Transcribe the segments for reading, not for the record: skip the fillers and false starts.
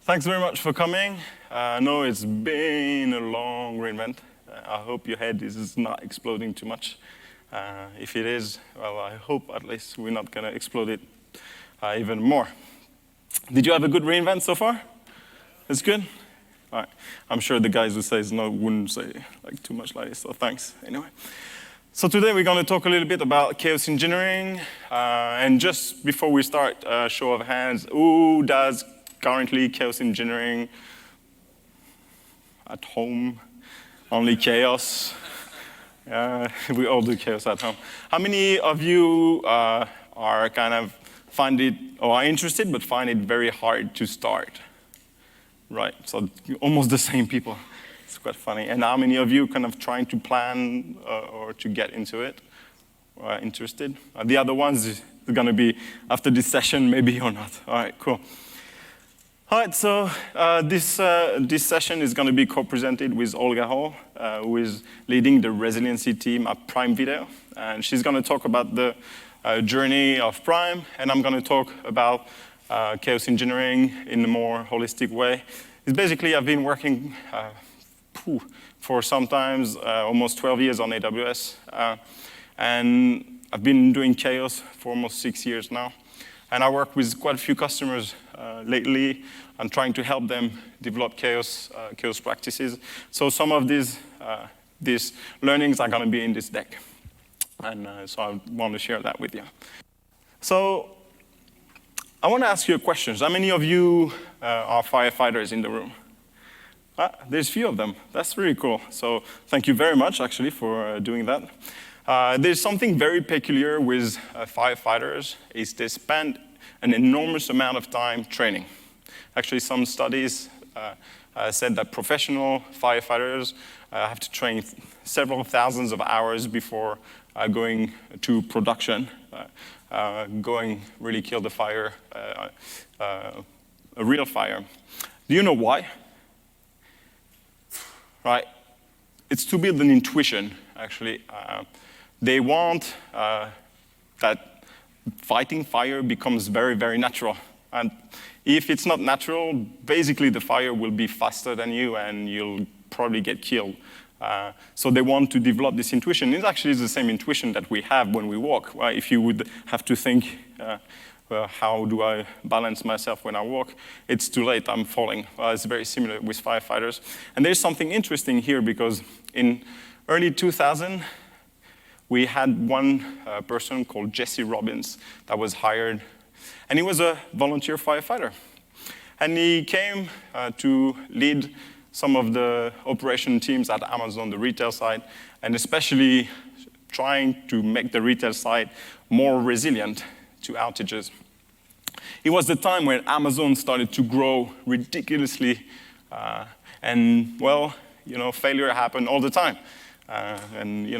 Thanks very much for coming. I know it's been a long reinvent. I hope your head is not exploding too much. If it is, well, I hope at least we're not going to explode it even more. Did you have a good reinvent so far? It's good? All right. I'm sure the guys who say no wouldn't say like too much like this, so thanks anyway. So today we're going to talk a little bit about chaos engineering. And just before we start, show of hands, who does currently chaos engineering at home? Only chaos? We all do chaos at home. How many of you are kind of find it, or are interested, but find it very hard to start? Right, so almost the same people. It's quite funny. And how many of you kind of trying to plan or to get into it? Interested? The other ones is going to be after this session, maybe or not. All right, cool. All right, so this session is going to be co-presented with Olga Hall, who is leading the resiliency team at Prime Video. And she's going to talk about the journey of Prime, and I'm going to talk about chaos engineering in a more holistic way. It's basically, I've been working for sometimes almost 12 years on AWS, and I've been doing chaos for almost 6 years now. And I work with quite a few customers lately. I'm trying to help them develop chaos practices. So some of these learnings are going to be in this deck. And so I want to share that with you. So I want to ask you a question. How many of you are firefighters in the room? There's a few of them. That's really cool. So thank you very much, actually, for doing that. There's something very peculiar with firefighters, is they spend an enormous amount of time training. Actually, some studies said that professional firefighters have to train several thousands of hours before going to production, going really kill the fire, a real fire. Do you know why? Right, it's to build an intuition, actually. They want that fighting fire becomes very, very natural. And if it's not natural, basically the fire will be faster than you and you'll probably get killed. So they want to develop this intuition. It's actually the same intuition that we have when we walk. Right? If you would have to think, well, how do I balance myself when I walk? It's too late, I'm falling. It's very similar with firefighters. And there's something interesting here because in early 2000, we had one person called Robbins that was hired, and he was a volunteer firefighter. And he came to lead some of the operation teams at Amazon, the retail side, and especially trying to make the retail side more resilient to outages. It was the time when Amazon started to grow ridiculously, and well, failure happened all the time. And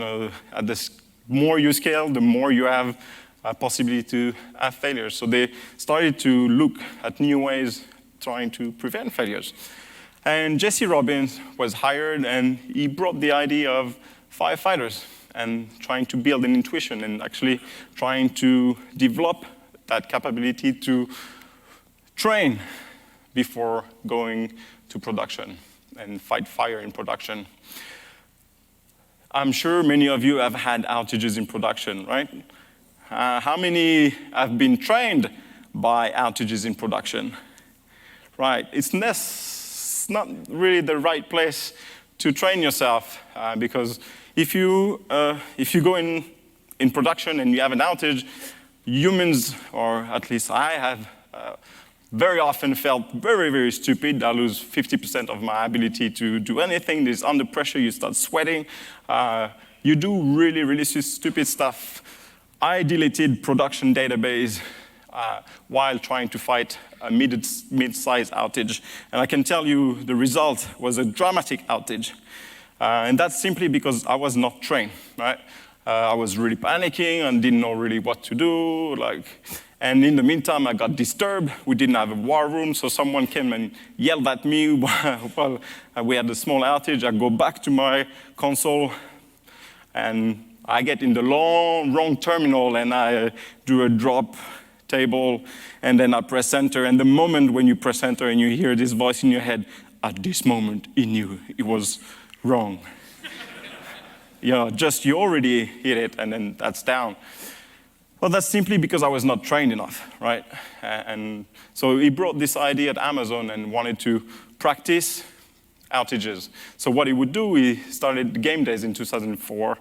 at this more you scale, the more you have a possibility to have failures. So they started to look at new ways trying to prevent failures. And Robbins was hired, and he brought the idea of firefighters and trying to build an intuition and actually trying to develop that capability to train before going to production and fight fire in production. I'm sure many of you have had outages in production, right? How many have been trained by outages in production? Right, it's not really the right place to train yourself because if you go in production and you have an outage, humans, or at least I have, very often felt very, very stupid. I lose 50% of my ability to do anything. There's under pressure, you start sweating. You do really, really stupid stuff. I deleted production database while trying to fight a mid-size outage. And I can tell you the result was a dramatic outage. And that's simply because I was not trained, right? I was really panicking and didn't know really what to do. And in the meantime, I got disturbed. We didn't have a war room, so someone came and yelled at me while we had a small outage. I go back to my console, and I get in the wrong terminal, and I do a drop table, and then I press enter, and the moment when you press enter and you hear this voice in your head, at this moment, he knew it was wrong. Just you already hit it, and then that's down. Well, that's simply because I was not trained enough, right? And so he brought this idea at Amazon and wanted to practice outages. So what he would do, he started Game Days in 2004,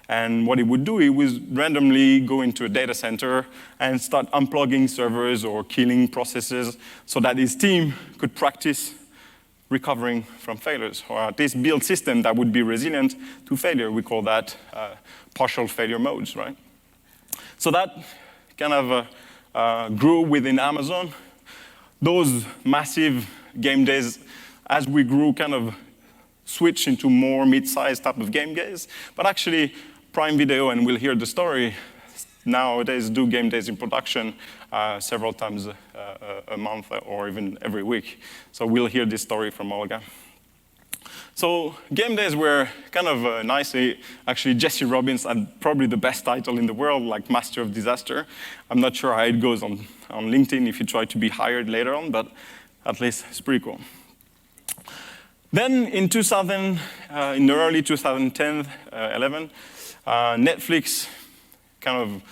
and what he would do, he would randomly go into a data center and start unplugging servers or killing processes so that his team could practice recovering from failures, or at least build systems that would be resilient to failure. We call that partial failure modes, right? So that kind of grew within Amazon. Those massive game days, as we grew, kind of switched into more mid-sized type of game days. But actually, Prime Video, and we'll hear the story, nowadays do game days in production several times a month or even every week. So we'll hear this story from Olga. So game days were kind of nicely, actually Jesse Robbins had probably the best title in the world, like Master of Disaster. I'm not sure how it goes on LinkedIn if you try to be hired later on, but at least it's pretty cool. Then in 2000, in the early 2010, 11, Netflix kind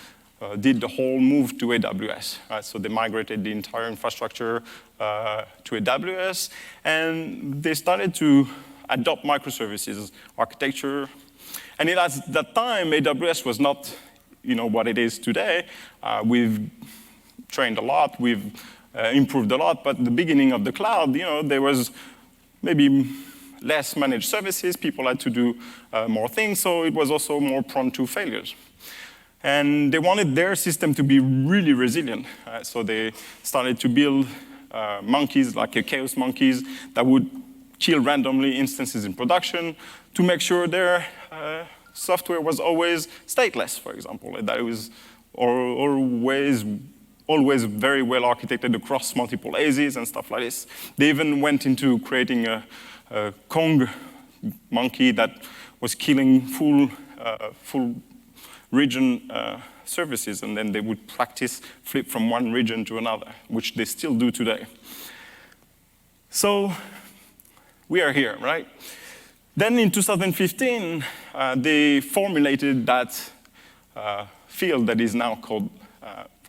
of did the whole move to AWS. Right? So they migrated the entire infrastructure to AWS, and they started to adopt microservices architecture. And at that time, AWS was not what it is today. We've trained a lot, we've improved a lot, but at the beginning of the cloud, there was maybe less managed services, people had to do more things, so it was also more prone to failures. And they wanted their system to be really resilient. So they started to build monkeys, like chaos monkeys, that would kill randomly instances in production to make sure their software was always stateless, for example, that it was always very well architected across multiple AZs and stuff like this. They even went into creating a Kong monkey that was killing full region services, and then they would practice flip from one region to another, which they still do today. So we are here, right? Then in 2015, they formulated that field that is now called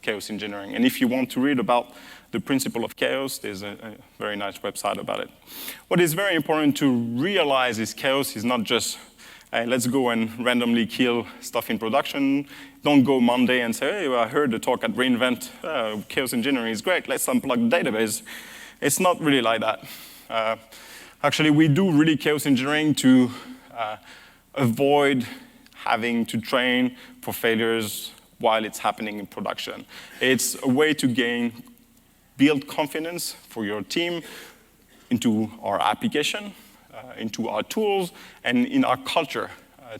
chaos engineering. And if you want to read about the principle of chaos, there's a very nice website about it. What is very important to realize is chaos is not just, hey, let's go and randomly kill stuff in production. Don't go Monday and say, hey, I heard the talk at reInvent, chaos engineering is great, let's unplug the database. It's not really like that. Actually, we do really chaos engineering to avoid having to train for failures while it's happening in production. It's a way to build confidence for your team into our application, into our tools, and in our culture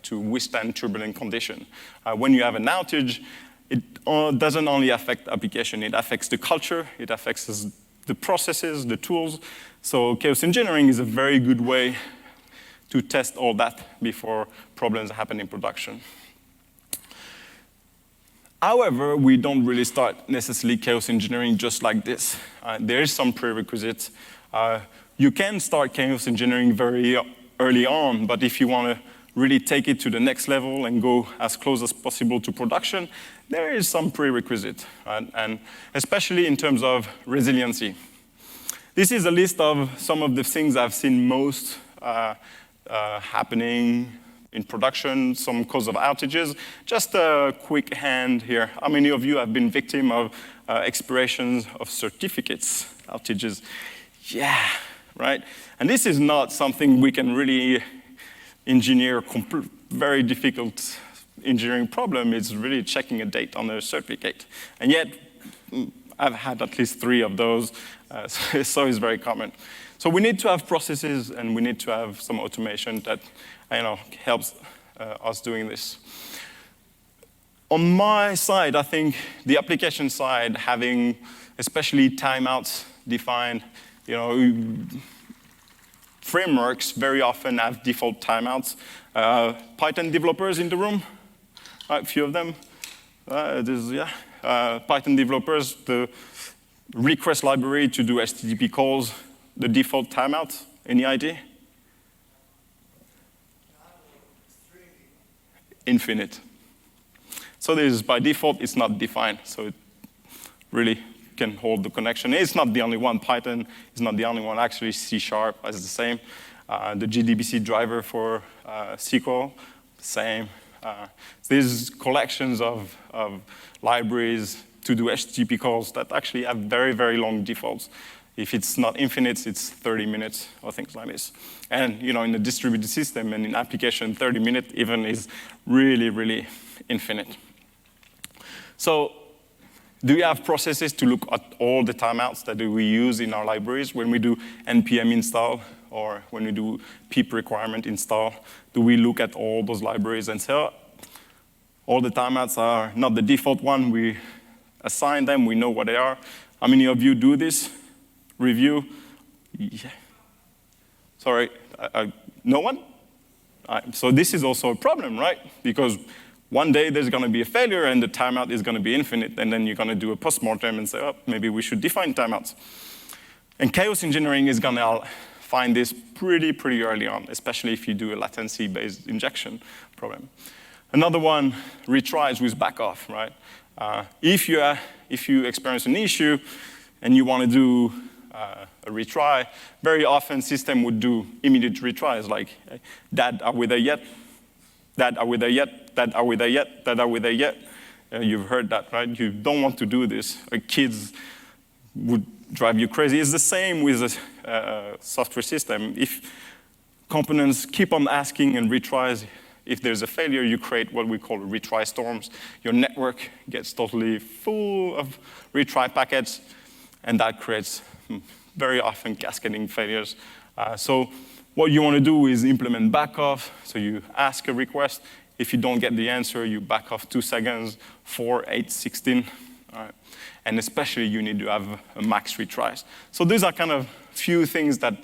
to withstand turbulent conditions. When you have an outage, it doesn't only affect the application, it affects the culture, it affects the processes, the tools. So chaos engineering is a very good way to test all that before problems happen in production. However, we don't really start necessarily chaos engineering just like this. There is some prerequisites. You can start chaos engineering very early on, but if you want to really take it to the next level and go as close as possible to production, there is some prerequisite, right? And especially in terms of resiliency. This is a list of some of the things I've seen most happening in production, some cause of outages. Just a quick hand here. How many of you have been victim of expirations of certificates outages? Yeah, right? And this is not something we can really engineer, very difficult engineering problem. It's really checking a date on a certificate. And yet, I've had at least 3 of those, so it's very common. So we need to have processes, and we need to have some automation that helps us doing this. On my side, I think the application side, having especially timeouts defined, frameworks very often have default timeouts. Python developers in the room, a few of them. Python developers, the request library to do HTTP calls, the default timeout? Any idea? Infinite. So this is by default, it's not defined. So it really can hold the connection. It's not the only one. Python is not the only one. Actually, C# is the same. The JDBC driver for SQL, same. There's collections of libraries to do HTTP calls that actually have very, very long defaults. If it's not infinite, it's 30 minutes or things like this. And in a distributed system and in application, 30 minutes even is really, really infinite. So do we have processes to look at all the timeouts that we use in our libraries when we do npm install or when we do pip requirement install? Do we look at all those libraries and say, oh, all the timeouts are not the default one, we assign them, we know what they are? How many of you do this? Review? Yeah. Sorry, no one? So this is also a problem, right? Because one day there's going to be a failure and the timeout is going to be infinite, and then you're going to do a postmortem and say, oh, maybe we should define timeouts. And chaos engineering is going to find this pretty early on, especially if you do a latency-based injection problem. Another one, retries with backoff, right? If you experience an issue and you want to do a retry, very often system would do immediate retries like, Dad, are we there yet? Dad, are we there yet? Dad, are we there yet? Dad, are we there yet? You've heard that, right? You don't want to do this. Kids would drive you crazy. It's the same with a software system. If components keep on asking and retries, if there's a failure, you create what we call retry storms. Your network gets totally full of retry packets, and that creates very often cascading failures. So what you want to do is implement backoff. So you ask a request. If you don't get the answer, you back off 2 seconds, 4, 8, 16. All right. And especially, you need to have a max retries. So these are kind of few things that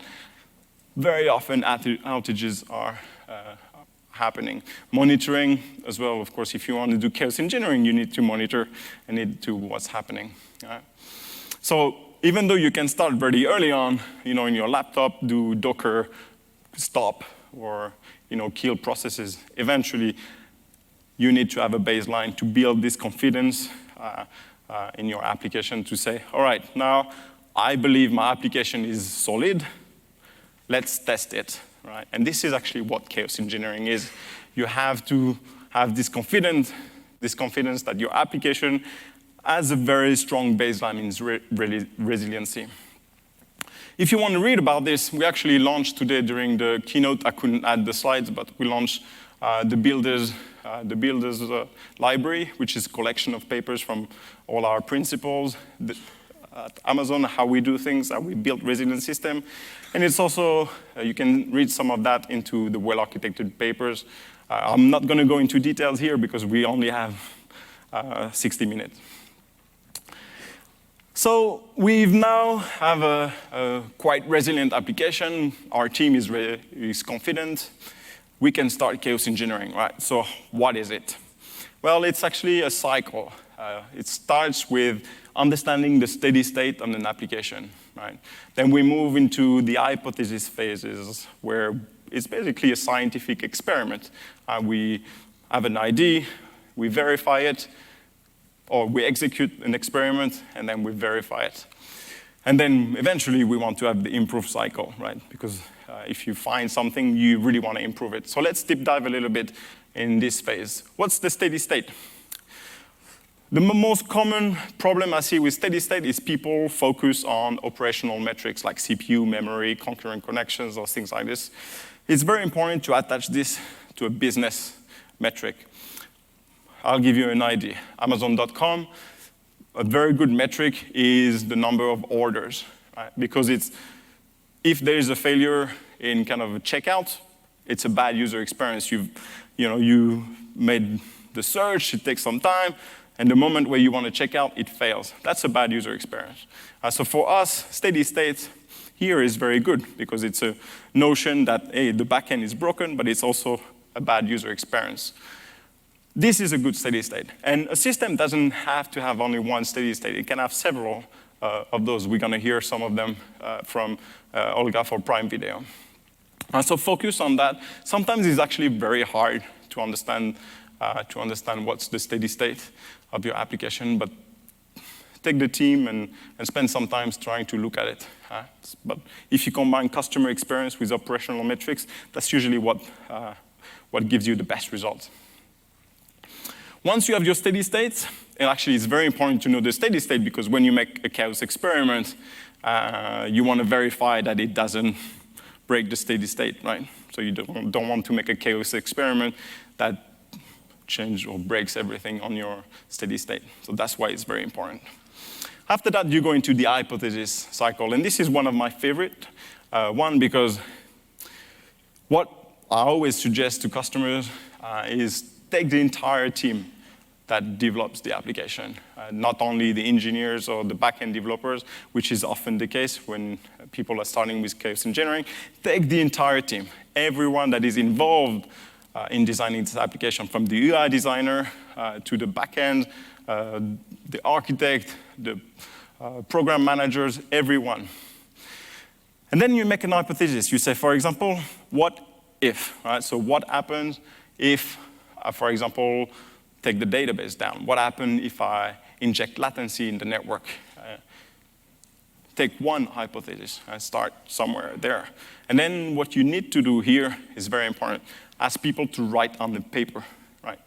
very often outages are happening. Monitoring as well, of course, if you want to do chaos engineering, you need to monitor and need to what's happening. All right. So even though you can start very early on, in your laptop, do Docker stop or kill processes, eventually you need to have a baseline to build this confidence in your application to say, all right, now I believe my application is solid. Let's test it, right? And this is actually what chaos engineering is. You have to have this confidence that your application has a very strong baseline in resiliency. If you want to read about this, we actually launched today during the keynote. I couldn't add the slides, but we launched the Builders library, which is a collection of papers from all our principles at Amazon, how we do things, how we build resilient system. And it's also, you can read some of that into the well-architected papers. I'm not going to go into details here because we only have 60 minutes. So we now have a quite resilient application. Our team is confident. We can start chaos engineering, right? So what is it? Well, it's actually a cycle. It starts with understanding the steady state of an application, right? Then we move into the hypothesis phases, where it's basically a scientific experiment. We have an ID, we verify it, or we execute an experiment, and then we verify it. And then eventually we want to have the improve cycle, right? Because if you find something, you really want to improve it. So let's deep dive a little bit in this phase. What's the steady state? The most common problem I see with steady state is people focus on operational metrics like CPU, memory, concurrent connections, or things like this. It's very important to attach this to a business metric. I'll give you an idea. Amazon.com, a very good metric is the number of orders, right? Because if there is a failure in kind of a checkout, it's a bad user experience. You made the search, it takes some time, and the moment where you want to check out, it fails. That's a bad user experience. So for us, steady state here is very good because it's a notion that, hey, the backend is broken, but it's also a bad user experience. This is a good steady state. And a system doesn't have to have only one steady state. It can have several of those. We're going to hear some of them from Olga for Prime Video. So focus on that. Sometimes it's actually very hard to understand what's the steady state of your application, but take the team and spend some time trying to look at it. But if you combine customer experience with operational metrics, that's usually what gives you the best results. Once you have your steady state, and actually it's very important to know the steady state because when you make a chaos experiment, you want to verify that it doesn't break the steady state, right? So you don't want to make a chaos experiment that changes or breaks everything on your steady state. So that's why it's very important. After that, you go into the hypothesis cycle. And this is one of my favorite one because what I always suggest to customers is take the entire team that develops the application, not only the engineers or the back-end developers, which is often the case when people are starting with chaos engineering. Take the entire team, everyone that is involved in designing this application, from the UI designer to the back-end, the architect, the program managers, everyone. And then you make an hypothesis. You say, for example, what if? Right? So what happens if, for example, take the database down? What happens if I inject latency in the network? Take one hypothesis and start somewhere there. And then what you need to do here is very important. Ask people to write on the paper, right?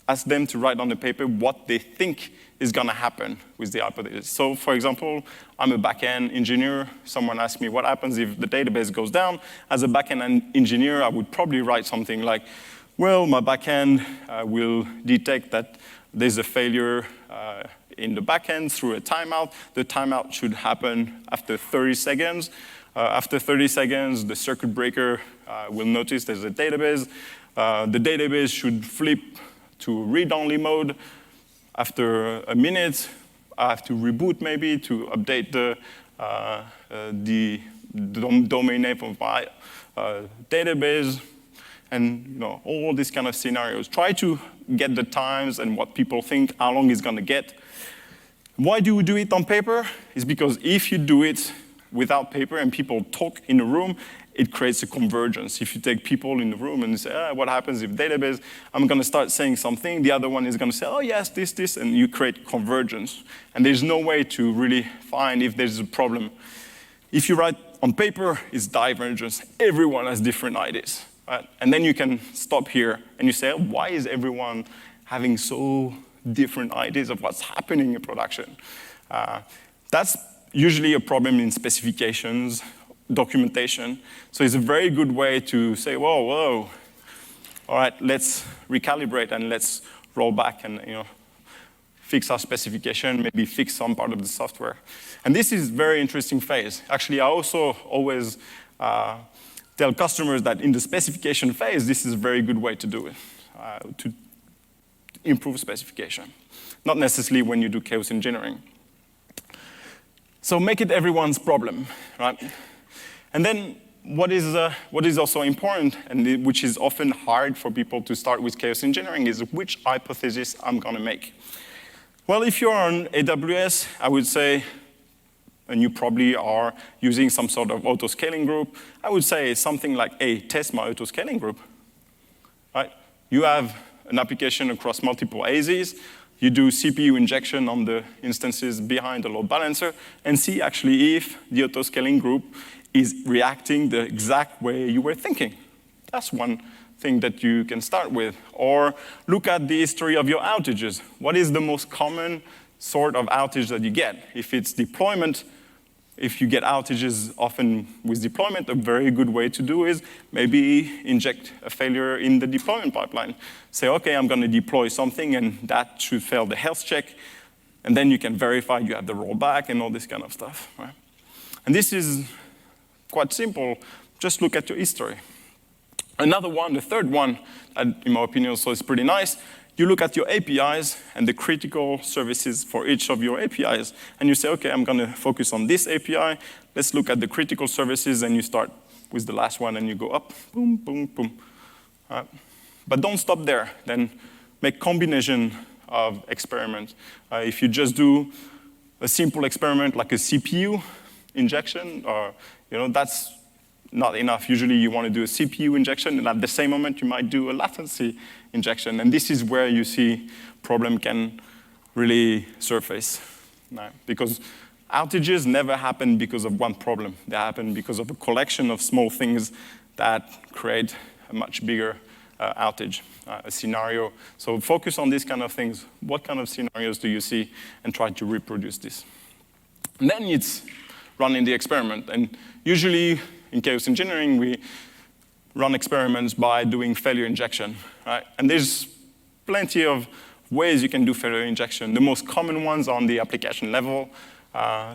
Ask them to write on the paper what they think is going to happen with the hypothesis. So, for example, I'm a back-end engineer. Someone asked me, what happens if the database goes down? As a back-end engineer, I would probably write something like, well, my back-end will detect that there's a failure in the back-end through a timeout. The timeout should happen after 30 seconds. After 30 seconds, the circuit breaker will notice there's a database. The database should flip to read-only mode. After a minute, I have to reboot maybe to update the domain name of my database, and all these kind of scenarios. Try to get the times and what people think, how long it's going to get. Why do we do it on paper? It's because if you do it without paper and people talk in a room, it creates a convergence. If you take people in the room and say, what happens if database, I'm going to start saying something, the other one is going to say, oh, yes, this, and you create convergence. And there's no way to really find if there's a problem. If you write on paper, it's divergence. Everyone has different ideas. Right? And then you can stop here and you say, why is everyone having so different ideas of what's happening in production? That's usually a problem in specifications, documentation. So it's a very good way to say, whoa, all right, let's recalibrate and let's roll back and fix our specification, maybe fix some part of the software. And this is a very interesting phase. Actually, I also always tell customers that in the specification phase, this is a very good way to do it, to improve specification. Not necessarily when you do chaos engineering. So make it everyone's problem, right? And then what is also important, and which is often hard for people to start with chaos engineering, is which hypothesis I'm going to make. Well, if you're on AWS, I would say, and you probably are using some sort of auto-scaling group, I would say something like, hey, test my auto-scaling group. Right? You have an application across multiple AZs. You do CPU injection on the instances behind the load balancer and see actually if the auto-scaling group is reacting the exact way you were thinking. That's one thing that you can start with. Or look at the history of your outages. What is the most common sort of outage that you get? If it's deployment, if you get outages often with deployment, a very good way to do is maybe inject a failure in the deployment pipeline. Say, okay, I'm going to deploy something, and that should fail the health check. And then you can verify you have the rollback and all this kind of stuff. Right? And this is quite simple. Just look at your history. Another one, the third one, in my opinion, also is pretty nice. You look at your APIs and the critical services for each of your APIs, and you say, okay, I'm going to focus on this API. Let's look at the critical services, and you start with the last one, and you go up, boom, boom, boom. But don't stop there. Then make combination of experiments. If you just do a simple experiment like a CPU injection, or that's not enough. Usually you want to do a CPU injection, and at the same moment you might do a latency injection. And this is where you see problem can really surface. Because outages never happen because of one problem. They happen because of a collection of small things that create a much bigger outage, a scenario. So focus on these kind of things. What kind of scenarios do you see? And try to reproduce this. And then it's running the experiment. And usually in chaos engineering, we run experiments by doing failure injection, right? And there's plenty of ways you can do failure injection. The most common ones are on the application level.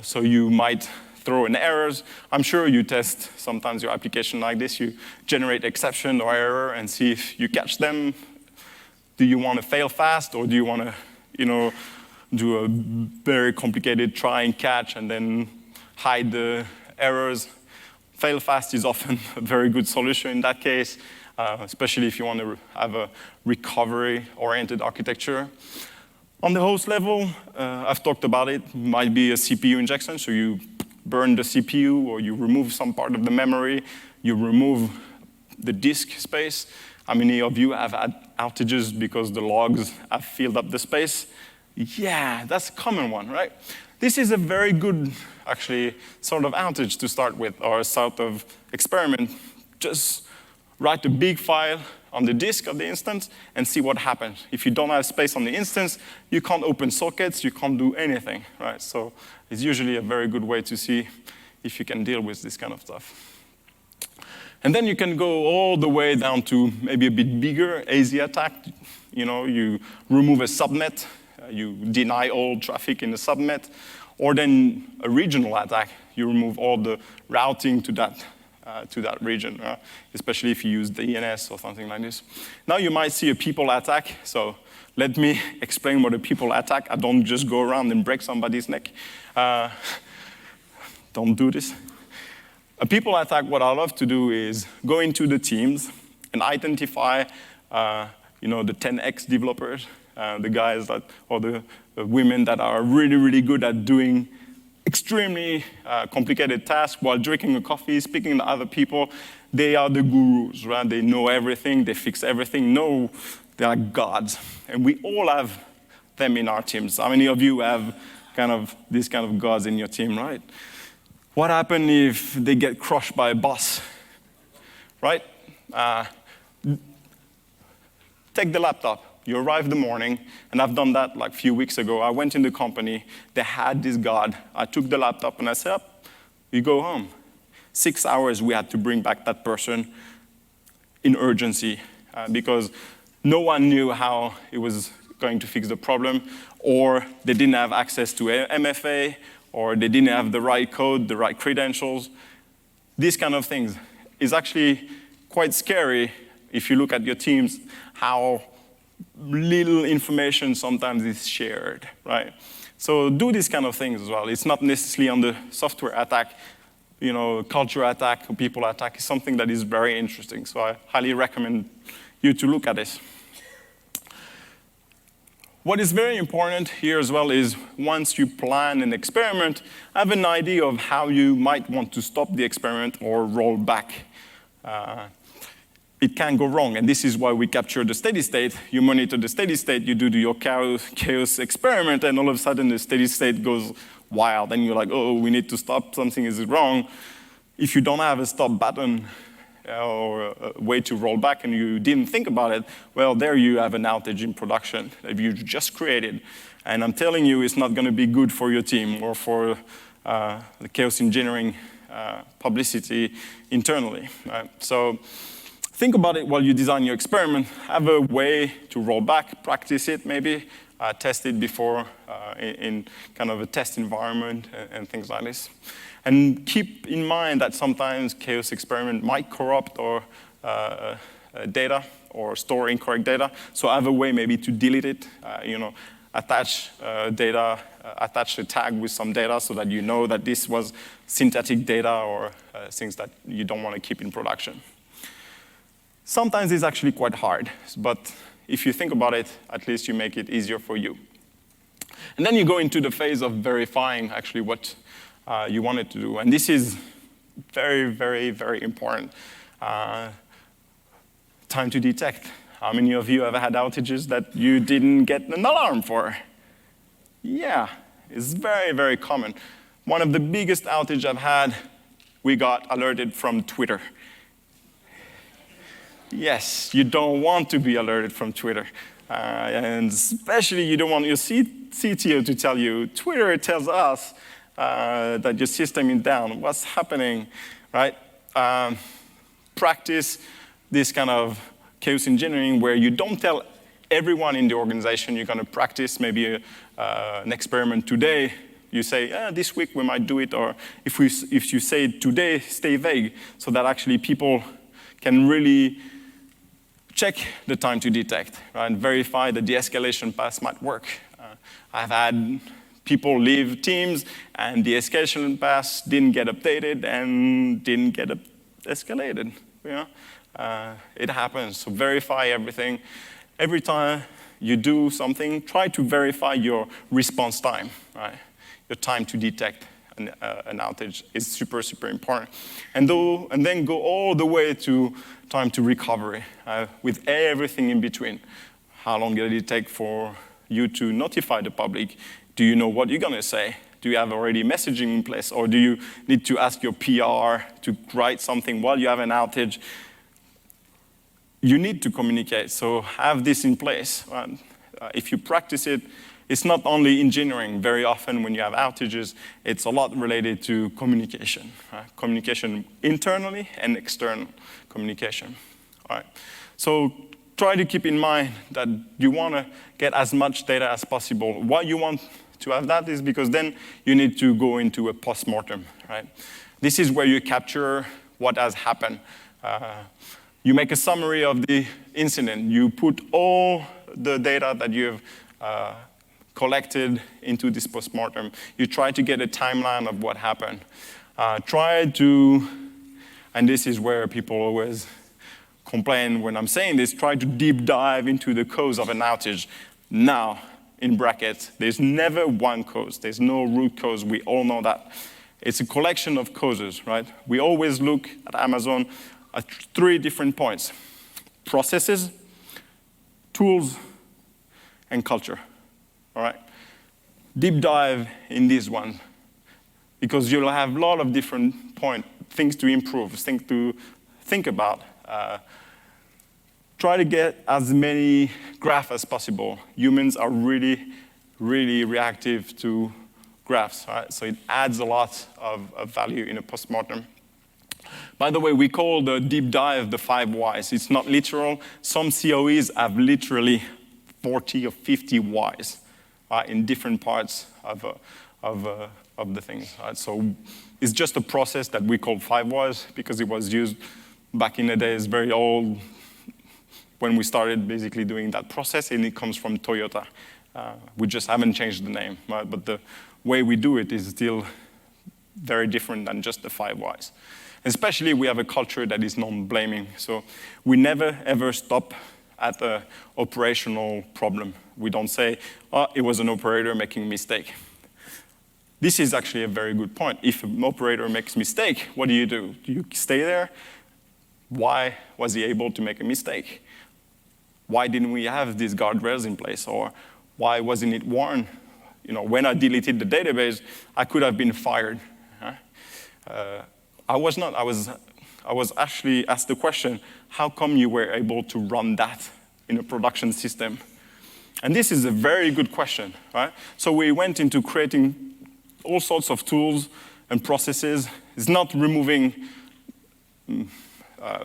So you might throw in errors. I'm sure you test sometimes your application like this. You generate exception or error and see if you catch them. Do you want to fail fast, or do you want to, do a very complicated try and catch and then hide the errors? Fail fast is often a very good solution in that case, especially if you want to have a recovery-oriented architecture. On the host level, I've talked about it, might be a CPU injection, so you burn the CPU or you remove some part of the memory, you remove the disk space. How many of you have had outages because the logs have filled up the space? Yeah, that's a common one, right? This is a very good, actually, sort of outage to start with, or a sort of experiment. Just write a big file on the disk of the instance and see what happens. If you don't have space on the instance, you can't open sockets, you can't do anything, right? So it's usually a very good way to see if you can deal with this kind of stuff. And then you can go all the way down to maybe a bit bigger AZ attack. You remove a subnet, you deny all traffic in the subnet, or then a regional attack. You remove all the routing to that region, especially if you use DNS or something like this. Now you might see a people attack. So let me explain what a people attack. I don't just go around and break somebody's neck. Don't do this. A people attack, what I love to do is go into the teams and identify the 10x developers, the guys that, or the women that are really, really good at doing extremely complicated tasks while drinking a coffee, speaking to other people. They are the gurus, right? They know everything, they fix everything. No, they are gods. And we all have them in our teams. How many of you have these kind of gods in your team, right? What happens if they get crushed by a boss, right? Take the laptop. You arrive in the morning, and I've done that like a few weeks ago. I went in the company, they had this god. I took the laptop and I said, you go home. 6 hours we had to bring back that person in urgency because no one knew how it was going to fix the problem, or they didn't have access to MFA, or they didn't have the right code, the right credentials. These kind of things is actually quite scary if you look at your teams, how little information sometimes is shared, right? So do these kind of things as well. It's not necessarily on the software attack, culture attack or people attack is something that is very interesting. So I highly recommend you to look at this. What is very important here as well is once you plan an experiment, have an idea of how you might want to stop the experiment or roll back. It can go wrong, and this is why we capture the steady state. You monitor the steady state, you do your chaos experiment, and all of a sudden the steady state goes wild, and you're like, oh, we need to stop, something is wrong. If you don't have a stop button or a way to roll back and you didn't think about it, well, there you have an outage in production that you just created. And I'm telling you, it's not going to be good for your team or for the chaos engineering publicity internally. Right? So think about it while you design your experiment. Have a way to roll back, practice it maybe, test it before in kind of a test environment and things like this. And keep in mind that sometimes chaos experiment might corrupt or data or store incorrect data. So have a way maybe to delete it, attach data, attach a tag with some data so that you know that this was synthetic data or things that you don't want to keep in production. Sometimes it's actually quite hard, but if you think about it, at least you make it easier for you. And then you go into the phase of verifying actually what you wanted to do. And this is very, very, very important. Time to detect. How many of you have had outages that you didn't get an alarm for? Yeah, it's very, very common. One of the biggest outages I've had, we got alerted from Twitter. Yes, you don't want to be alerted from Twitter. And especially you don't want your CTO to tell you, Twitter tells us that your system is down. What's happening, right? Practice this kind of chaos engineering where you don't tell everyone in the organization you're going to practice maybe an experiment today. You say, this week we might do it, or if you say it today, stay vague, so that actually people can really check the time to detect, right, and verify that the escalation path might work. I've had people leave teams, and the escalation path didn't get updated and didn't get escalated. You know? It happens, so verify everything. Every time you do something, try to verify your response time, right? Your time to detect an outage is super, super important. And then go all the way to time to recovery, with everything in between. How long did it take for you to notify the public? Do you know what you're going to say? Do you have already messaging in place? Or do you need to ask your PR to write something while you have an outage? You need to communicate, so have this in place. Right? If you practice it, it's not only engineering. Very often when you have outages, it's a lot related to communication. Right? Communication internally and external communication. All right. So try to keep in mind that you want to get as much data as possible. Why you want to have that is because then you need to go into a post-mortem. Right? This is where you capture what has happened. You make a summary of the incident. You put all the data that you've collected into this postmortem. You try to get a timeline of what happened. And this is where people always complain when I'm saying this, try to deep dive into the cause of an outage. Now, in brackets, there's never one cause. There's no root cause. We all know that. It's a collection of causes, right? We always look at Amazon at 3 different points: processes, tools, and culture. All right? Deep dive in this one, because you'll have a lot of different things to improve, things to think about. Try to get as many graphs as possible. Humans are really, really reactive to graphs, right? So it adds a lot of value in a postmortem. By the way, we call the deep dive the 5 whys. It's not literal. Some COEs have literally 40 or 50 whys in different parts of the things. Right? So it's just a process that we call 5 whys because it was used back in the days, very old, when we started basically doing that process, and it comes from Toyota. We just haven't changed the name, right? But the way we do it is still very different than just the 5 whys. Especially, we have a culture that is non-blaming. So we never, ever stop at the operational problem. We don't say, oh, it was an operator making a mistake. This is actually a very good point. If an operator makes a mistake, what do? Do you stay there? Why was he able to make a mistake? Why didn't we have these guardrails in place? Or why wasn't it warned? You know, when I deleted the database, I could have been fired. I was not. I was actually asked the question, how come you were able to run that in a production system? And this is a very good question, right? So we went into creating all sorts of tools and processes. It's not removing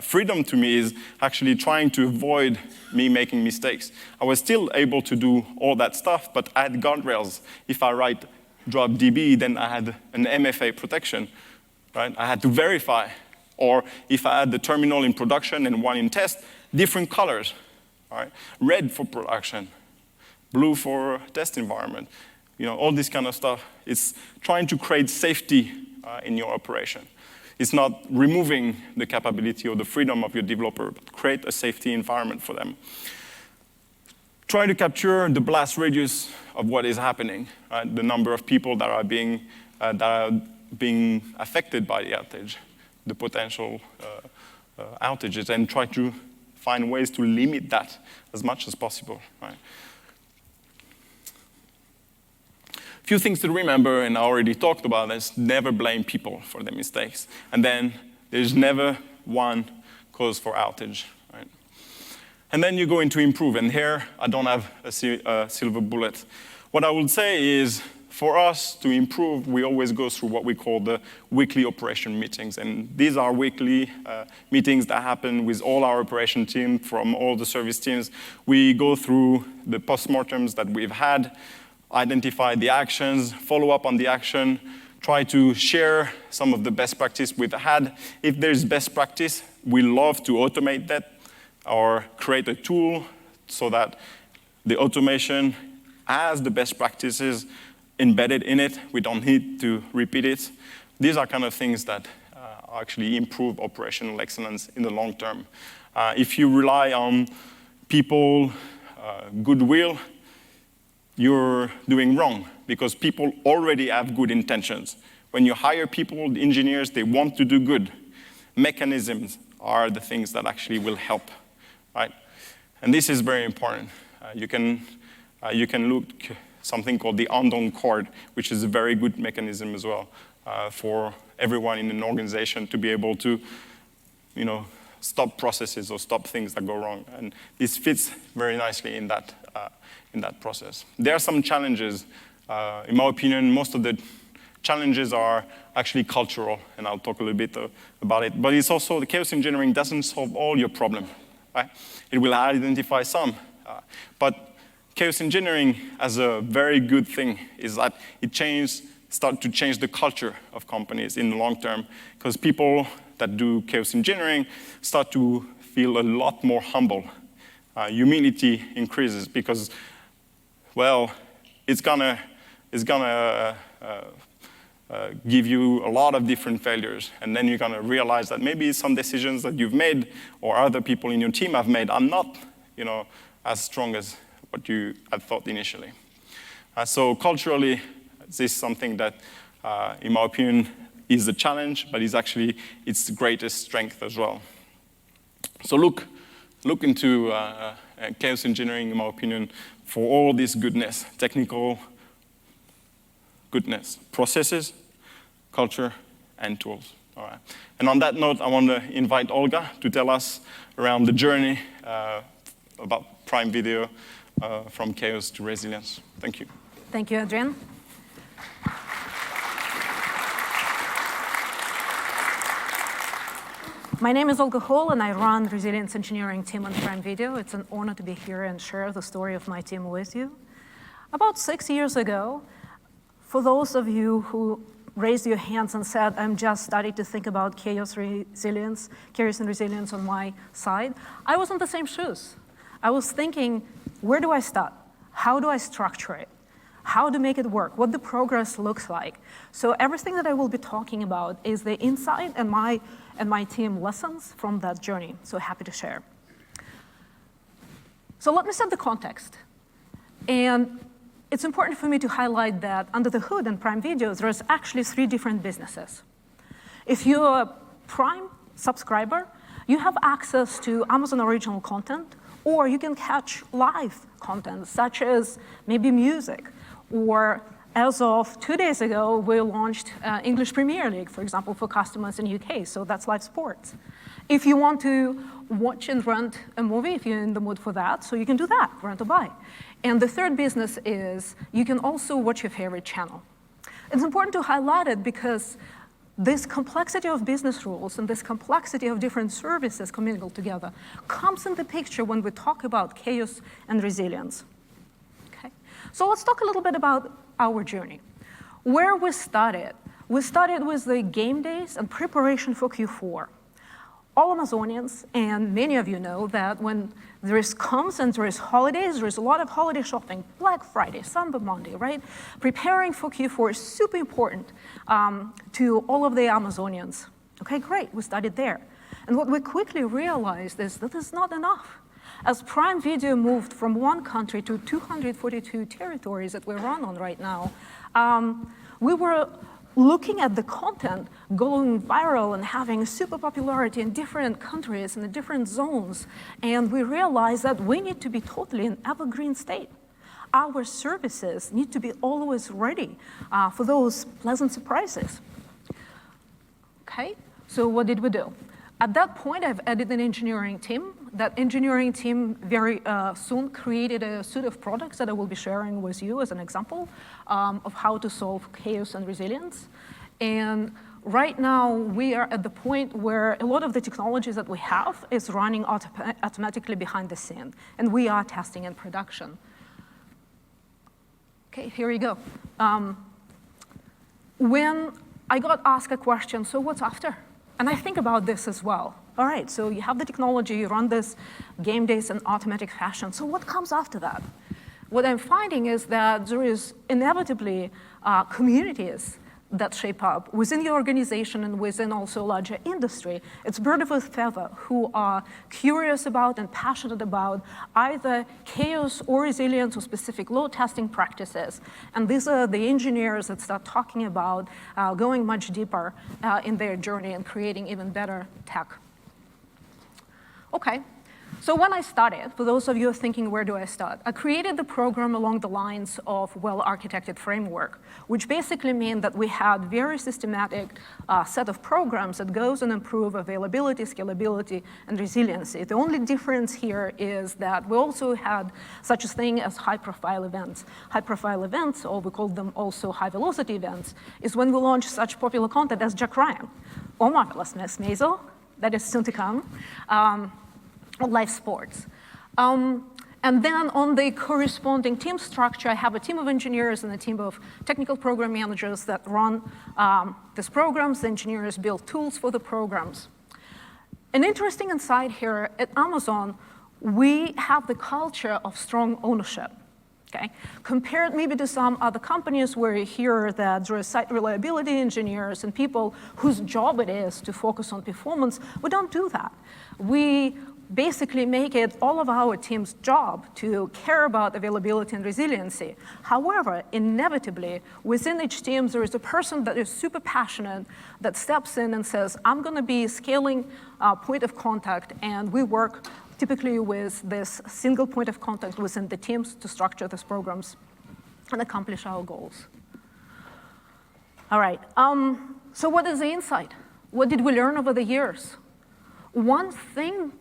freedom to me, is actually trying to avoid me making mistakes. I was still able to do all that stuff, but I had guardrails. If I write drop DB, then I had an MFA protection, right? I had to verify. Or if I had the terminal in production and one in test, different colors, all right? Red for production, blue for test environment. You know, all this kind of stuff. It's trying to create safety in your operation. It's not removing the capability or the freedom of your developer, but create a safety environment for them. Try to capture the blast radius of what is happening, right? The number of people that are being affected by the outage, the potential outages, and try to find ways to limit that as much as possible, right? A few things to remember, and I already talked about this: never blame people for their mistakes. And then there's never one cause for outage, right? And then you go into improve, and here I don't have a silver bullet. What I would say is, for us to improve, we always go through what we call the weekly operation meetings. And these are weekly meetings that happen with all our operation team from all the service teams. We go through the postmortems that we've had, identify the actions, follow up on the action, try to share some of the best practice we've had. If there's best practice, we love to automate that or create a tool so that the automation has the best practices embedded in it. We don't need to repeat it. These are kind of things that actually improve operational excellence in the long term. If you rely on people, goodwill, you're doing wrong, because people already have good intentions. When you hire people, the engineers, they want to do good. Mechanisms are the things that actually will help, right? And this is very important. You can look something called the unknown cord, which is a very good mechanism as well for everyone in an organization to be able to, stop processes or stop things that go wrong. And this fits very nicely in that process. There are some challenges. In my opinion, most of the challenges are actually cultural, and I'll talk a little bit about it. But it's also, the chaos engineering doesn't solve all your problems, right? It will identify some. But chaos engineering, as a very good thing, is that it start to change the culture of companies in the long term, because people that do chaos engineering start to feel a lot more humble. Humility increases because, well, it's gonna give you a lot of different failures, and then you're gonna realize that maybe some decisions that you've made or other people in your team have made are not, as strong as what you had thought initially. So culturally, this is something that, in my opinion, is a challenge, but is actually its greatest strength as well. So look into chaos engineering, in my opinion, for all this goodness, technical goodness, processes, culture, and tools. All right. And on that note, I want to invite Olga to tell us around the journey about Prime Video from chaos to resilience. Thank you. Thank you, Adrian. My name is Olga Hall, and I run resilience engineering team on Prime Video. It's an honor to be here and share the story of my team with you. About 6 years ago, for those of you who raised your hands and said, I'm just starting to think about chaos and resilience on my side, I was in the same shoes. I was thinking, where do I start? How do I structure it? How to make it work? What the progress looks like? So everything that I will be talking about is the insight and my team lessons from that journey. So happy to share. So let me set the context. And it's important for me to highlight that under the hood in Prime Video, there's actually 3 different businesses. If you're a Prime subscriber, you have access to Amazon original content, or you can catch live content, such as maybe music, or as of 2 days ago, we launched English Premier League, for example, for customers in UK, so that's live sports. If you want to watch and rent a movie, if you're in the mood for that, so you can do that, rent or buy. And the third business is you can also watch your favorite channel. It's important to highlight it because this complexity of business rules and this complexity of different services commingled together comes in the picture when we talk about chaos and resilience. Okay? So let's talk a little bit about our journey. Where we started with the game days and preparation for Q4. All Amazonians, and many of you know that when there is comes and there is holidays, there is a lot of holiday shopping, Black Friday, Cyber Monday, right? Preparing for Q4 is super important to all of the Amazonians. Okay, great, we studied there. And what we quickly realized is that is not enough. As Prime Video moved from one country to 242 territories that we run on right now, we were looking at the content going viral and having super popularity in different countries and in different zones. And we realized that we need to be totally in evergreen state. Our services need to be always ready for those pleasant surprises. Okay, so what did we do? At that point, I've added an engineering team. That engineering team very soon created a suite of products that I will be sharing with you as an example of how to solve chaos and resilience. And right now, we are at the point where a lot of the technologies that we have is running automatically behind the scene, and we are testing in production. Okay, here you go. When I got asked a question, so what's after? And I think about this as well. All right, so you have the technology, you run this game days in automatic fashion. So what comes after that? What I'm finding is that there is inevitably communities that shape up within the organization and within also larger industry. It's bird of a feather who are curious about and passionate about either chaos or resilience or specific load testing practices. And these are the engineers that start talking about going much deeper in their journey and creating even better tech. Okay. So when I started, for those of you thinking, where do I start? I created the program along the lines of well-architected framework, which basically means that we had very systematic set of programs that goes and improve availability, scalability, and resiliency. The only difference here is that we also had such a thing as high-profile events. High-profile events, or we call them also high-velocity events, is when we launch such popular content as Jack Ryan, or Marvelous Miss Maisel, that is soon to come, or live sports. And then on the corresponding team structure, I have a team of engineers and a team of technical program managers that run these programs. The engineers build tools for the programs. An interesting insight here, at Amazon, we have the culture of strong ownership. Okay? Compared maybe to some other companies where you hear that there are site reliability engineers and people whose job it is to focus on performance, we don't do that. We basically make it all of our team's job to care about availability and resiliency. However, inevitably, within each team, there is a person that is super passionate that steps in and says, I'm going to be scaling point of contact, and we work typically with this single point of contact within the teams to structure these programs and accomplish our goals. All right, so what is the insight? What did we learn over the years? One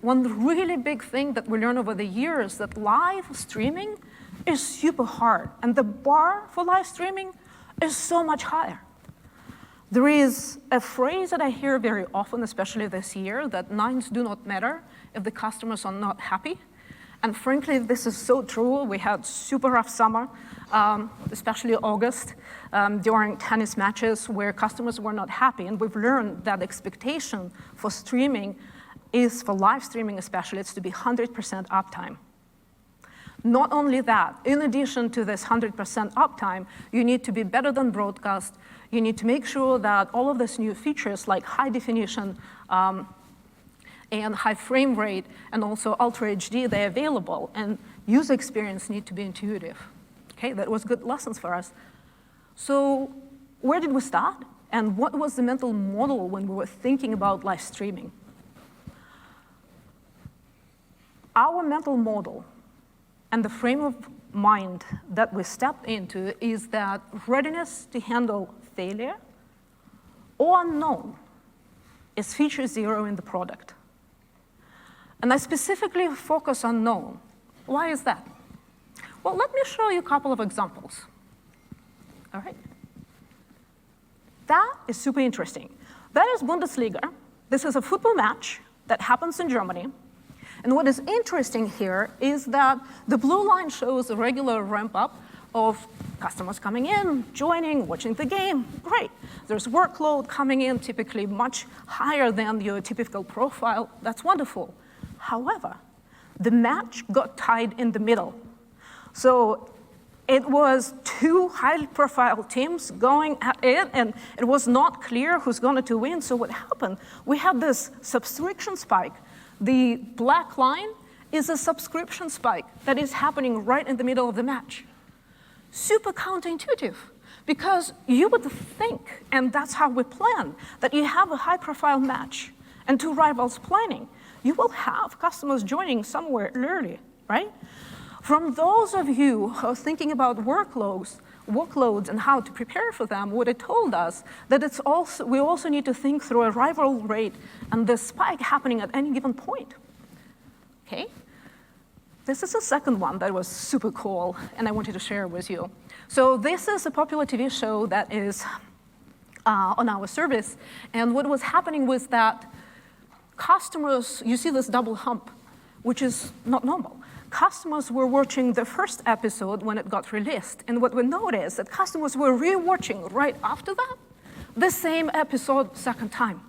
really big thing that we learned over the years, that live streaming is super hard, and the bar for live streaming is so much higher. There is a phrase that I hear very often, especially this year, that nines do not matter if the customers are not happy. And frankly, this is so true. We had super rough summer, especially August, during tennis matches where customers were not happy. And we've learned that expectation for streaming is, for live streaming especially, it's to be 100% uptime. Not only that, in addition to this 100% uptime, you need to be better than broadcast. You need to make sure that all of these new features like high definition and high frame rate and also Ultra HD, they're available. And user experience need to be intuitive. Okay, that was good lessons for us. So where did we start? And what was the mental model when we were thinking about live streaming? Our mental model and the frame of mind that we stepped into is that readiness to handle failure or unknown is feature zero in the product. And I specifically focus on known. Why is that? Well, let me show you a couple of examples. All right. That is super interesting. That is Bundesliga. This is a football match that happens in Germany. And what is interesting here is that the blue line shows a regular ramp up of customers coming in, joining, watching the game. Great. There's workload coming in, typically much higher than your typical profile. That's wonderful. However, the match got tied in the middle. So It was two high-profile teams going at it, and it was not clear who's going to win. So what happened? We had this subscription spike. The black line is a subscription spike that is happening right in the middle of the match. Super counterintuitive, because you would think, and that's how we plan, that you have a high-profile match and two rivals planning. You will have customers joining somewhere early, right? From those of you who are thinking about workloads and how to prepare for them, what it told us that we also need to think through a arrival rate and the spike happening at any given point. Okay? This is the second one that was super cool, and I wanted to share with you. So this is a popular TV show that is on our service, and what was happening was that customers, you see this double hump, which is not normal. Customers were watching the first episode when it got released, and what we noticed that customers were re-watching right after that the same episode second time.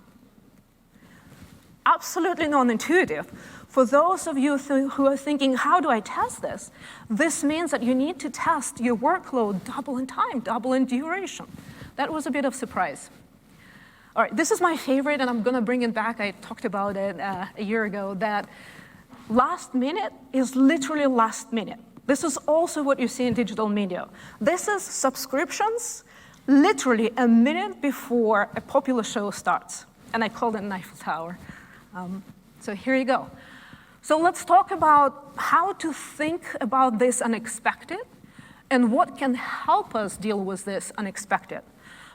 Absolutely non-intuitive. For those of you who are thinking, how do I test this? This means that you need to test your workload double in time, double in duration. That was a bit of a surprise. All right, this is my favorite, and I'm going to bring it back. I talked about it a year ago, that last minute is literally last minute. This is also what you see in digital media. This is subscriptions literally a minute before a popular show starts. And I call it an Eiffel Tower. So here you go. So let's talk about how to think about this unexpected and what can help us deal with this unexpected.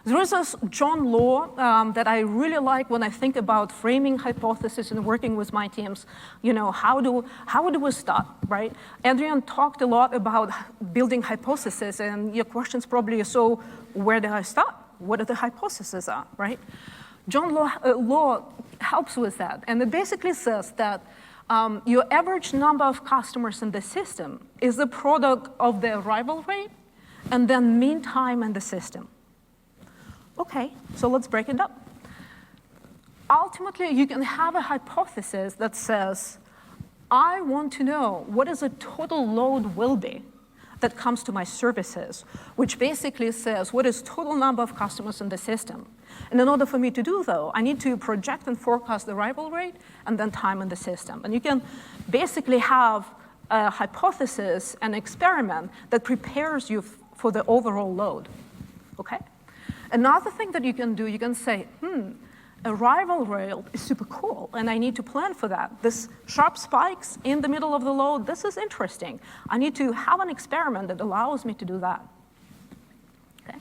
There is this John Law that I really like when I think about framing hypotheses and working with my teams. You know, how do we start, right? Adrian talked a lot about building hypotheses, and your questions probably are, so where do I start? What are the hypotheses are, right? John Law helps with that, and it basically says that your average number of customers in the system is the product of the arrival rate and then mean time in the system. Okay, so let's break it up. Ultimately, you can have a hypothesis that says, I want to know what is the total load will be that comes to my services, which basically says what is total number of customers in the system. And in order for me to do, though, I need to project and forecast the arrival rate and then time in the system. And you can basically have a hypothesis, an experiment that prepares you for the overall load, okay? Another thing that you can do, you can say, arrival rate is super cool, and I need to plan for that. This sharp spikes in the middle of the load, this is interesting. I need to have an experiment that allows me to do that. Okay.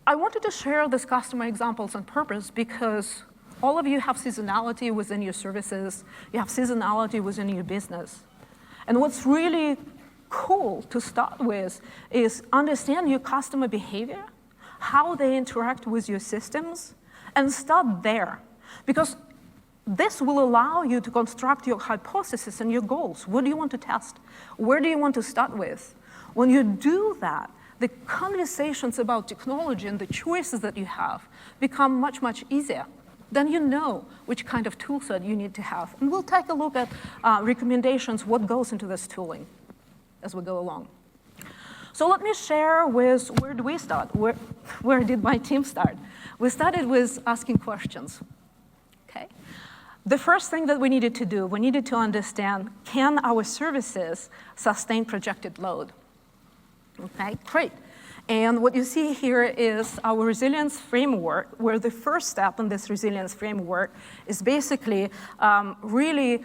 I wanted to share these customer examples on purpose because all of you have seasonality within your services. You have seasonality within your business. And what's really cool to start with is understand your customer behavior, how they interact with your systems, and start there. Because this will allow you to construct your hypothesis and your goals. What do you want to test? Where do you want to start with? When you do that, the conversations about technology and the choices that you have become much, much easier. Then you know which kind of tool set you need to have. And we'll take a look at recommendations, what goes into this tooling as we go along. So let me share with where do we start? Where did my team start? We started with asking questions, okay? The first thing that we needed to do, we needed to understand, can our services sustain projected load? Okay, great. And what you see here is our resilience framework, where the first step in this resilience framework is basically really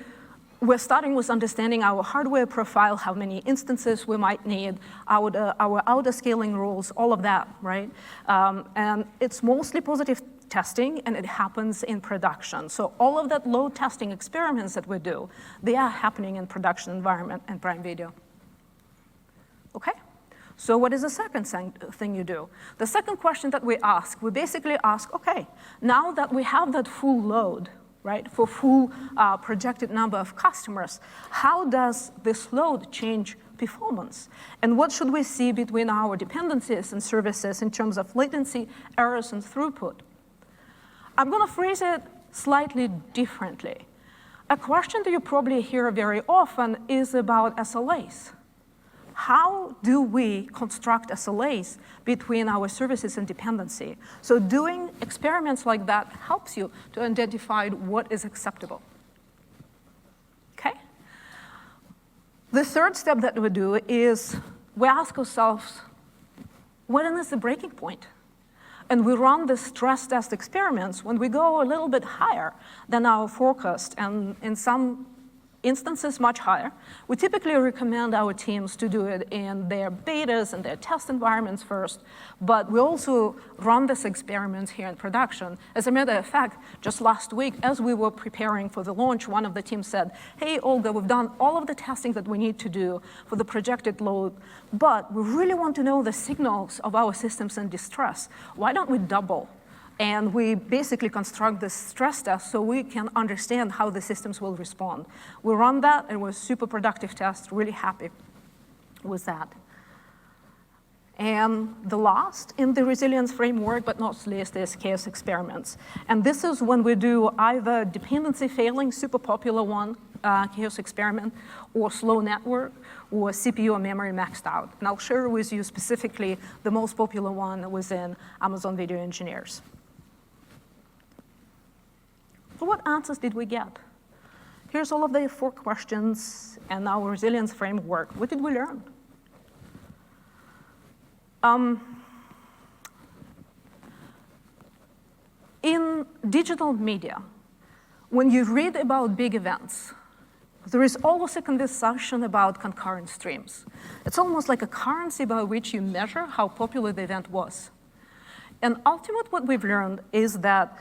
we're starting with understanding our hardware profile, how many instances we might need, our auto-scaling rules, all of that, right? And it's mostly positive testing, and it happens in production. So all of that load testing experiments that we do, they are happening in production environment and Prime Video. Okay? So what is the second thing you do? The second question that we ask, we basically ask, okay, now that we have that full load, right, for full projected number of customers, how does this load change performance? And what should we see between our dependencies and services in terms of latency, errors, and throughput? I'm going to phrase it slightly differently. A question that you probably hear very often is about SLAs. How do we construct SLAs between our services and dependency? So doing experiments like that helps you to identify what is acceptable. Okay? The third step that we do is we ask ourselves, when is the breaking point? And we run the stress test experiments when we go a little bit higher than our forecast, and in some instances much higher. We typically recommend our teams to do it in their betas and their test environments first, but we also run this experiment here in production. As a matter of fact, just last week, as we were preparing for the launch, one of the teams said, hey, Olga, we've done all of the testing that we need to do for the projected load, but we really want to know the signals of our systems in distress. Why don't we double? And we basically construct this stress test so we can understand how the systems will respond. We run that, and it was a super productive test, really happy with that. And the last in the resilience framework, but not least, is chaos experiments. And this is when we do either dependency failing, super popular one, chaos experiment, or slow network, or CPU or memory maxed out. And I'll share with you specifically the most popular one within Amazon Video Engineers. So what answers did we get? Here's all of the 4 questions and our resilience framework. What did we learn? In digital media, when you read about big events, there is always a conversation about concurrent streams. It's almost like a currency by which you measure how popular the event was. And ultimately, what we've learned is that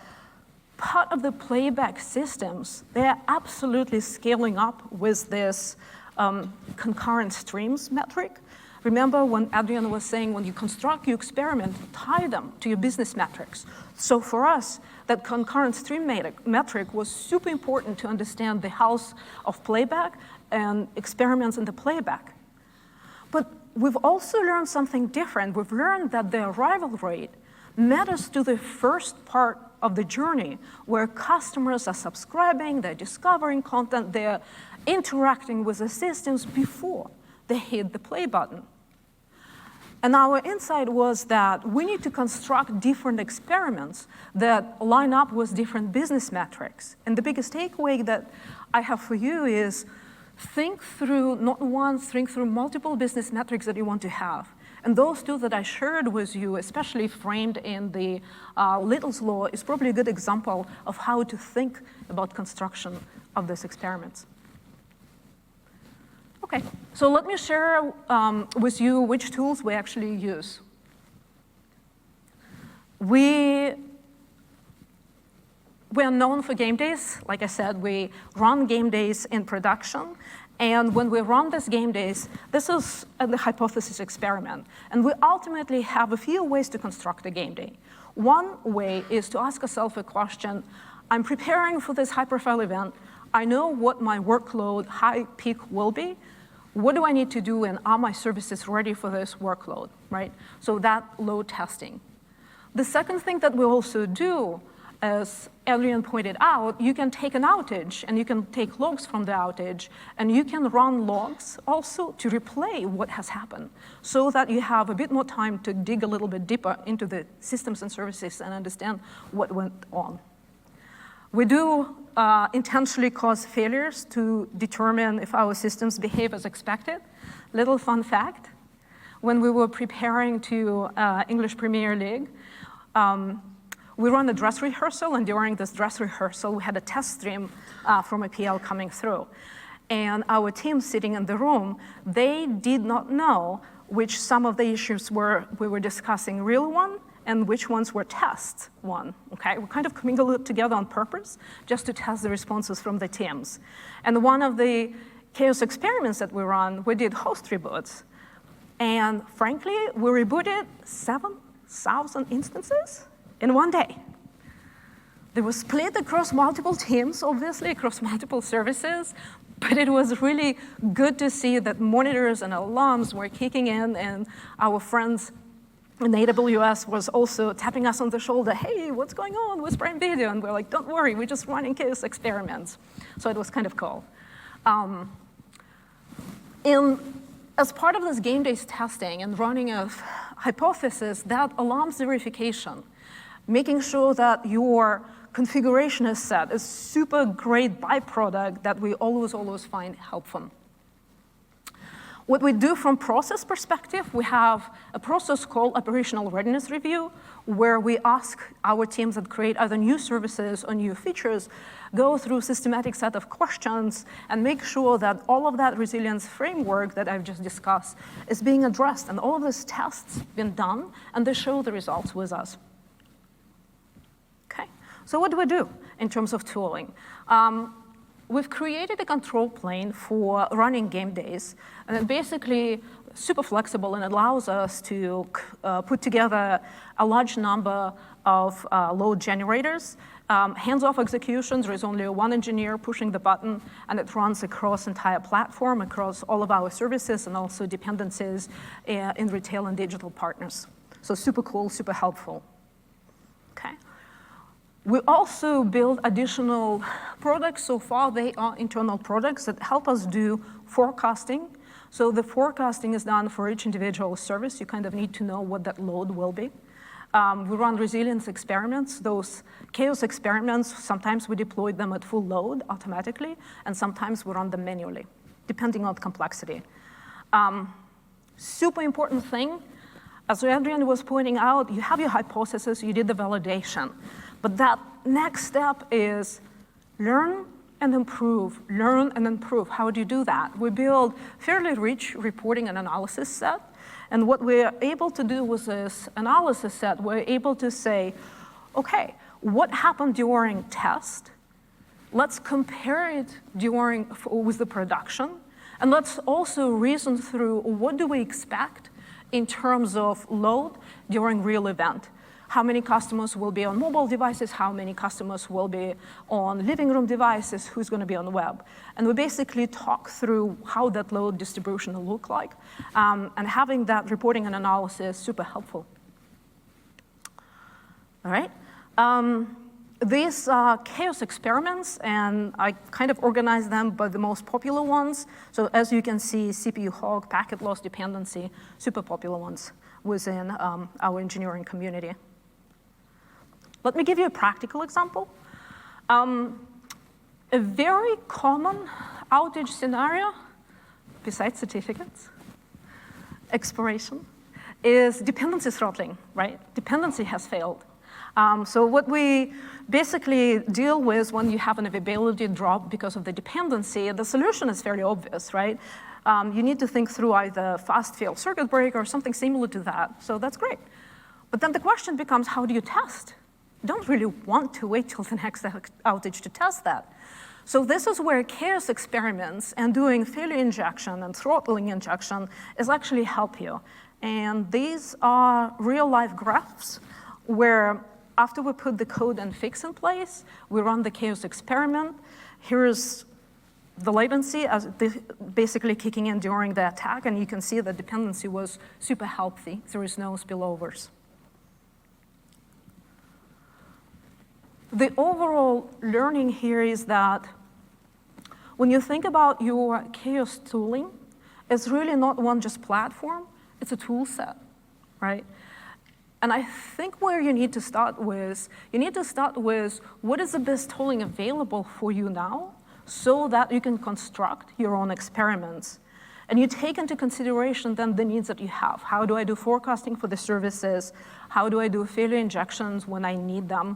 part of the playback systems, they're absolutely scaling up with this concurrent streams metric. Remember when Adrian was saying, when you construct your experiment, tie them to your business metrics. So for us, that concurrent stream metric was super important to understand the health of playback and experiments in the playback. But we've also learned something different. We've learned that the arrival rate matters to the first part of the journey, where customers are subscribing, they're discovering content, they're interacting with the systems before they hit the play button. And our insight was that we need to construct different experiments that line up with different business metrics. And the biggest takeaway that I have for you is think through, not once, think through multiple business metrics that you want to have. And those 2 that I shared with you, especially framed in the Little's Law, is probably a good example of how to think about construction of these experiments. Okay, so let me share with you which tools we actually use. We are known for game days. Like I said, we run game days in production. And when we run these game days, this is the hypothesis experiment. And we ultimately have a few ways to construct a game day. One way is to ask yourself a question. I'm preparing for this high-profile event. I know what my workload high peak will be. What do I need to do, and are my services ready for this workload, right? So that load testing. The second thing that we also do, as Adrian pointed out, you can take an outage, and you can take logs from the outage, and you can run logs also to replay what has happened, so that you have a bit more time to dig a little bit deeper into the systems and services and understand what went on. We do intentionally cause failures to determine if our systems behave as expected. Little fun fact, when we were preparing to English Premier League, we ran a dress rehearsal, and during this dress rehearsal, we had a test stream from a PL coming through. And our team sitting in the room, they did not know which some of the issues we were discussing real one, and which ones were test one, okay? We kind of commingled it together on purpose just to test the responses from the teams. And one of the chaos experiments that we run, we did host reboots. And frankly, we rebooted 7,000 instances in one day. They were split across multiple teams, obviously, across multiple services, but it was really good to see that monitors and alarms were kicking in, and our friends And AWS was also tapping us on the shoulder, hey, what's going on with Prime Video? And we're like, don't worry, we're just running chaos experiments. So it was kind of cool. As part of this game days testing and running a hypothesis, that alarms verification, making sure that your configuration is set, is super great byproduct that we always find helpful. What we do from process perspective, we have a process called operational readiness review, where we ask our teams that create either new services or new features, go through a systematic set of questions and make sure that all of that resilience framework that I've just discussed is being addressed, and all of these tests been done, and they show the results with us. Okay, so what do we do in terms of tooling? We've created a control plane for running game days, and it's basically super flexible and allows us to put together a large number of load generators. Hands-off executions, there is only one engineer pushing the button, and it runs across entire platform, across all of our services, and also dependencies in retail and digital partners. So super cool, super helpful. Okay. We also build additional products. So far, they are internal products that help us do forecasting. So the forecasting is done for each individual service. You kind of need to know what that load will be. We run resilience experiments. Those chaos experiments, sometimes we deploy them at full load automatically, and sometimes we run them manually, depending on complexity. Super important thing, as Adrian was pointing out, you have your hypothesis, you did the validation. But that next step is learn and improve, learn and improve. How do you do that? We build fairly rich reporting and analysis set. And what we're able to do with this analysis set, we're able to say, okay, what happened during test? Let's compare it with the production. And let's also reason through what do we expect in terms of load during real event. How many customers will be on mobile devices, how many customers will be on living room devices, who's going to be on the web. And we basically talk through how that load distribution will look like. And having that reporting and analysis is super helpful. All right. These are chaos experiments, and I kind of organized them by the most popular ones. So as you can see, CPU hog, packet loss dependency, super popular ones within our engineering community. Let me give you a practical example. A very common outage scenario, besides certificates, expiration, is dependency throttling, right? Dependency has failed. So what we basically deal with when you have an availability drop because of the dependency, the solution is fairly obvious, right? You need to think through either fast fail circuit break or something similar to that, so that's great. But then the question becomes, how do you test? You don't really want to wait till the next outage to test that. So this is where chaos experiments and doing failure injection and throttling injection is actually help you. And these are real-life graphs where after we put the code and fix in place, we run the chaos experiment. Here's the latency as basically kicking in during the attack, and you can see the dependency was super healthy. There is no spillovers. The overall learning here is that when you think about your chaos tooling, it's really not one just platform, it's a tool set, right? And I think where you need to start with what is the best tooling available for you now so that you can construct your own experiments. And you take into consideration then the needs that you have. How do I do forecasting for the services? How do I do failure injections when I need them?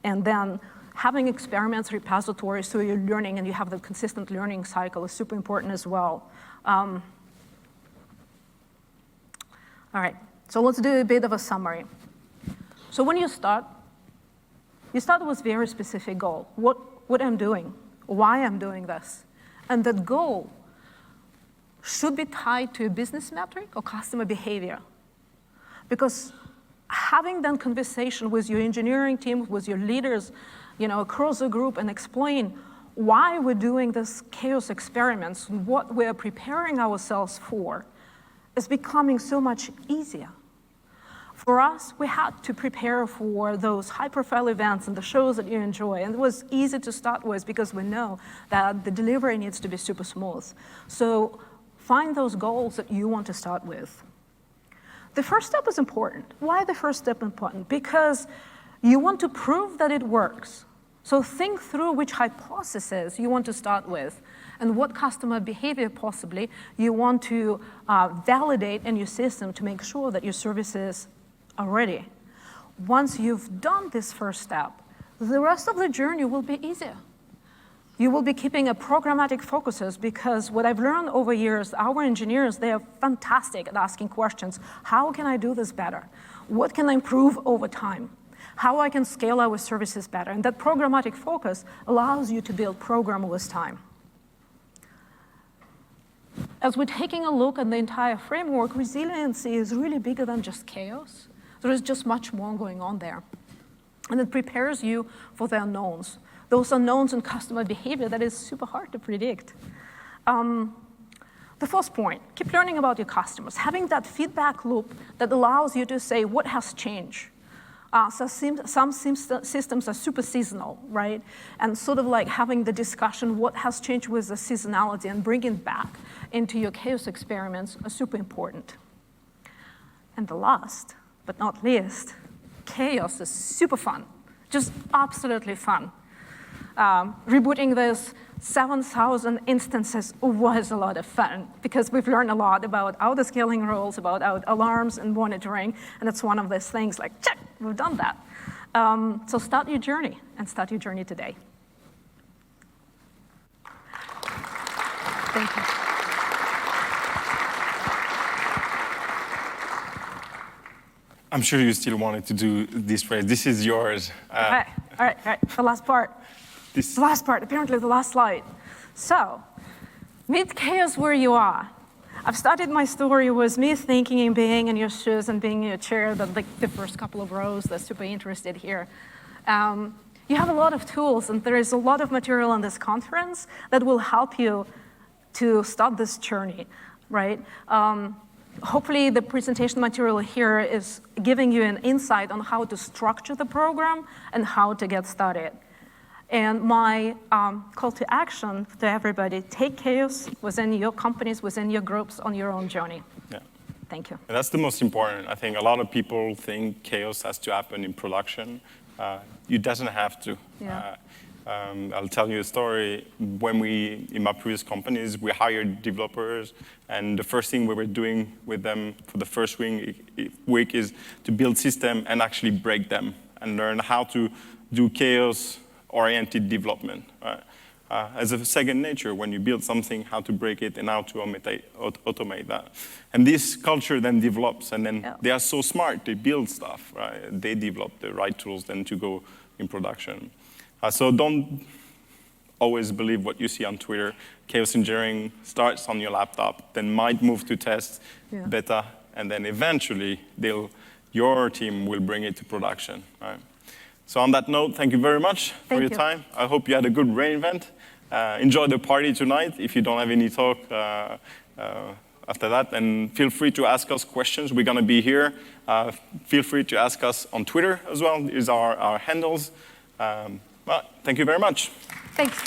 And then having experiments repositories so you're learning and you have the consistent learning cycle is super important as well. All right, so let's do a bit of a summary. So when you start with very specific goal. What I'm doing, why I'm doing this. And that goal should be tied to a business metric or customer behavior. Because having that conversation with your engineering team, with your leaders, across the group and explain why we're doing this chaos experiments, what we're preparing ourselves for, is becoming so much easier. For us, we had to prepare for those high-profile events and the shows that you enjoy. And it was easy to start with because we know that the delivery needs to be super smooth. So find those goals that you want to start with. The first step is important. Why the first step important? Because you want to prove that it works. So think through which hypothesis you want to start with and what customer behavior possibly you want to validate in your system to make sure that your services are ready. Once you've done this first step, the rest of the journey will be easier. You will be keeping a programmatic focuses because what I've learned over years, our engineers, they are fantastic at asking questions. How can I do this better? What can I improve over time? How I can scale our services better? And that programmatic focus allows you to build program with time. As we're taking a look at the entire framework, resiliency is really bigger than just chaos. There is just much more going on there. And it prepares you for the unknowns. Those unknowns in customer behavior that is super hard to predict. The first point, keep learning about your customers. Having that feedback loop that allows you to say what has changed. So some systems are super seasonal, right? And sort of like having the discussion, what has changed with the seasonality and bringing it back into your chaos experiments are super important. And the last, but not least, chaos is super fun, just absolutely fun. Rebooting this 7,000 instances was a lot of fun because we've learned a lot about auto-scaling rules, about alarms and monitoring, and it's one of those things like, check, we've done that. So start your journey, and start your journey today. Thank you. I'm sure you still wanted to do this phrase. This is yours. All right, the last part. The last part, apparently the last slide. So, meet chaos where you are. I've started my story with me thinking and being in your shoes and being in your chair, like the first couple of rows that's super interested here. You have a lot of tools, and there is a lot of material in this conference that will help you to start this journey, right? Hopefully the presentation material here is giving you an insight on how to structure the program and how to get started. And my call to action to everybody, take chaos within your companies, within your groups on your own journey. Yeah. Thank you. And that's the most important. I think a lot of people think chaos has to happen in production. It doesn't have to. Yeah. I'll tell you a story. When in my previous companies, we hired developers, and the first thing we were doing with them for the first week is to build systems and actually break them and learn how to do chaos-oriented development. Right? As a second nature, when you build something, how to break it and how to automate that. And this culture then develops, and then they are so smart, they build stuff, right? They develop the right tools then to go in production. So don't always believe what you see on Twitter. Chaos engineering starts on your laptop, then might move to test, beta, and then eventually your team will bring it to production. Right? So on that note, thank you very much for your time. I hope you had a good rain event. Enjoy the party tonight if you don't have any talk after that. And feel free to ask us questions. We're going to be here. Feel free to ask us on Twitter as well. These are our handles. Well, thank you very much. Thanks.